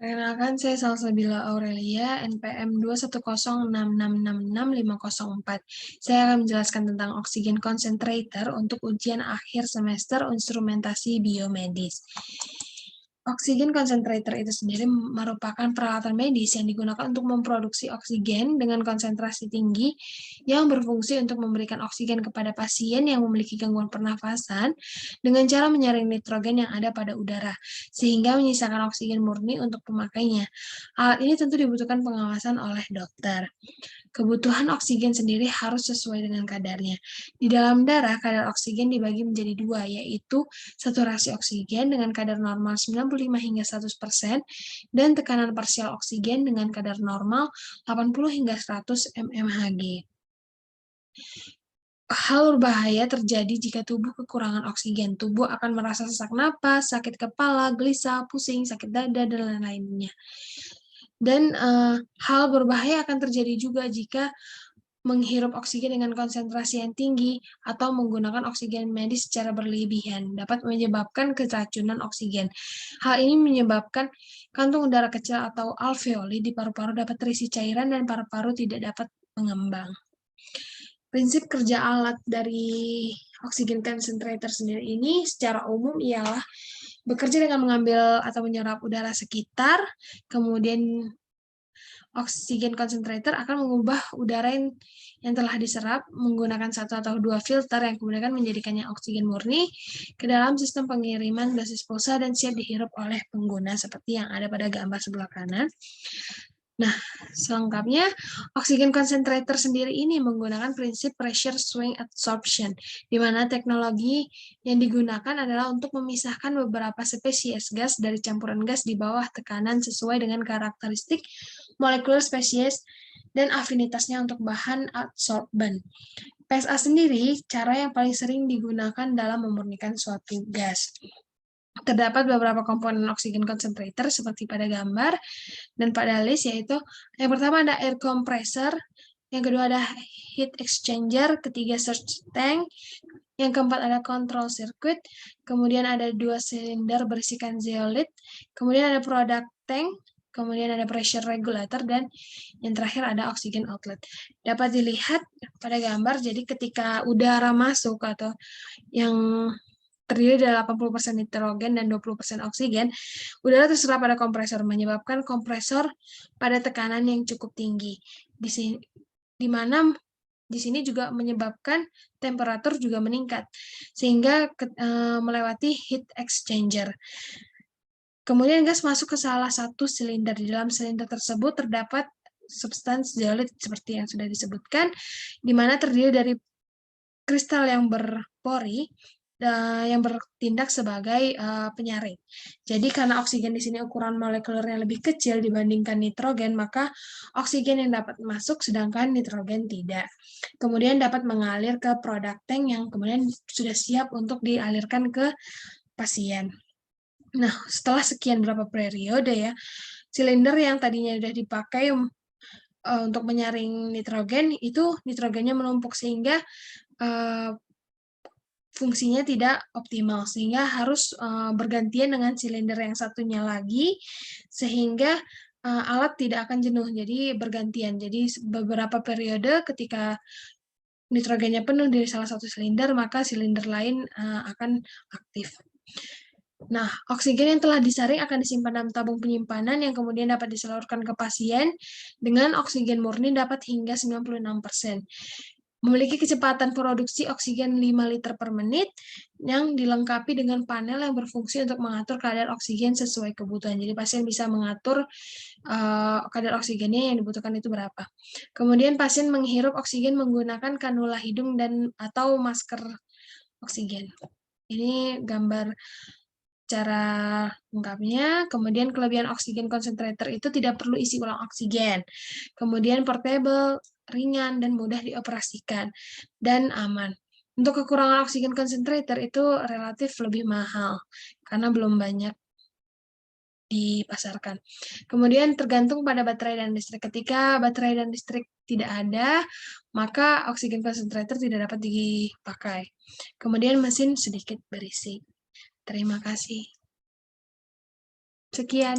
Perkenalkan, saya Salsabila Aurelia, NPM 21066666504. Saya akan menjelaskan tentang oksigen concentrator untuk ujian akhir semester instrumentasi biomedis. Oksigen concentrator itu sendiri merupakan peralatan medis yang digunakan untuk memproduksi oksigen dengan konsentrasi tinggi yang berfungsi untuk memberikan oksigen kepada pasien yang memiliki gangguan pernafasan dengan cara menyaring nitrogen yang ada pada udara, sehingga menyisakan oksigen murni untuk pemakainya. Alat ini tentu dibutuhkan pengawasan oleh dokter. Kebutuhan oksigen sendiri harus sesuai dengan kadarnya. Di dalam darah, kadar oksigen dibagi menjadi dua, yaitu saturasi oksigen dengan kadar normal 95 hingga 100% dan tekanan parsial oksigen dengan kadar normal 80 hingga 100 mmHg. Hal berbahaya terjadi jika tubuh kekurangan oksigen. Tubuh akan merasa sesak napas, sakit kepala, gelisah, pusing, sakit dada, dan lain-lainnya. Dan hal berbahaya akan terjadi juga jika menghirup oksigen dengan konsentrasi yang tinggi atau menggunakan oksigen medis secara berlebihan dapat menyebabkan keracunan oksigen. Hal ini menyebabkan kantung udara kecil atau alveoli di paru-paru dapat terisi cairan dan paru-paru tidak dapat mengembang. Prinsip kerja alat dari oksigen concentrator sendiri ini secara umum ialah bekerja dengan mengambil atau menyerap udara sekitar, kemudian oksigen concentrator akan mengubah udara yang telah diserap menggunakan satu atau dua filter yang kemudian menjadikannya oksigen murni ke dalam sistem pengiriman dosis pulsa dan siap dihirup oleh pengguna seperti yang ada pada gambar sebelah kanan. Nah, selengkapnya, oksigen concentrator sendiri ini menggunakan prinsip pressure swing adsorption, di mana teknologi yang digunakan adalah untuk memisahkan beberapa spesies gas dari campuran gas di bawah tekanan sesuai dengan karakteristik molekuler spesies dan afinitasnya untuk bahan adsorban. PSA sendiri, cara yang paling sering digunakan dalam memurnikan suatu gas. Terdapat beberapa komponen oksigen concentrator seperti pada gambar dan pada list, yaitu yang pertama ada air compressor, yang kedua ada heat exchanger, ketiga surge tank, yang keempat ada control circuit, kemudian ada 2 silinder berisikan zeolit, kemudian ada product tank, kemudian ada pressure regulator, dan yang terakhir ada oxygen outlet. Dapat dilihat pada gambar, jadi ketika udara masuk atau yang terdiri dari 80% nitrogen dan 20% oksigen, udara terserap pada kompresor, menyebabkan kompresor pada tekanan yang cukup tinggi. Di mana di sini juga menyebabkan temperatur juga meningkat, sehingga melewati heat exchanger. Kemudian gas masuk ke salah satu silinder. Di dalam silinder tersebut terdapat substansi zeolit seperti yang sudah disebutkan, di mana terdiri dari kristal yang berpori yang bertindak sebagai penyaring. Jadi karena oksigen di sini ukuran molekulernya lebih kecil dibandingkan nitrogen, maka oksigen yang dapat masuk sedangkan nitrogen tidak. Kemudian dapat mengalir ke product tank yang kemudian sudah siap untuk dialirkan ke pasien. Nah, setelah sekian berapa periode ya, silinder yang tadinya sudah dipakai untuk menyaring nitrogen, itu nitrogennya menumpuk sehingga fungsinya tidak optimal, sehingga harus bergantian dengan silinder yang satunya lagi, sehingga alat tidak akan jenuh, jadi bergantian. Jadi beberapa periode ketika nitrogennya penuh dari salah satu silinder, maka silinder lain akan aktif. Nah, oksigen yang telah disaring akan disimpan dalam tabung penyimpanan yang kemudian dapat disalurkan ke pasien dengan oksigen murni dapat hingga 96%. Memiliki kecepatan produksi oksigen 5 liter per menit yang dilengkapi dengan panel yang berfungsi untuk mengatur kadar oksigen sesuai kebutuhan. Jadi pasien bisa mengatur kadar oksigennya yang dibutuhkan itu berapa. Kemudian pasien menghirup oksigen menggunakan kanula hidung dan atau masker oksigen. Ini gambar cara lengkapnya. Kemudian kelebihan oksigen concentrator itu tidak perlu isi ulang oksigen. Kemudian portable, ringan, dan mudah dioperasikan, dan aman. Untuk kekurangan oksigen concentrator itu relatif lebih mahal, karena belum banyak dipasarkan. Kemudian tergantung pada baterai dan listrik. Ketika baterai dan listrik tidak ada, maka oksigen concentrator tidak dapat dipakai. Kemudian mesin sedikit berisik. Terima kasih. Sekian.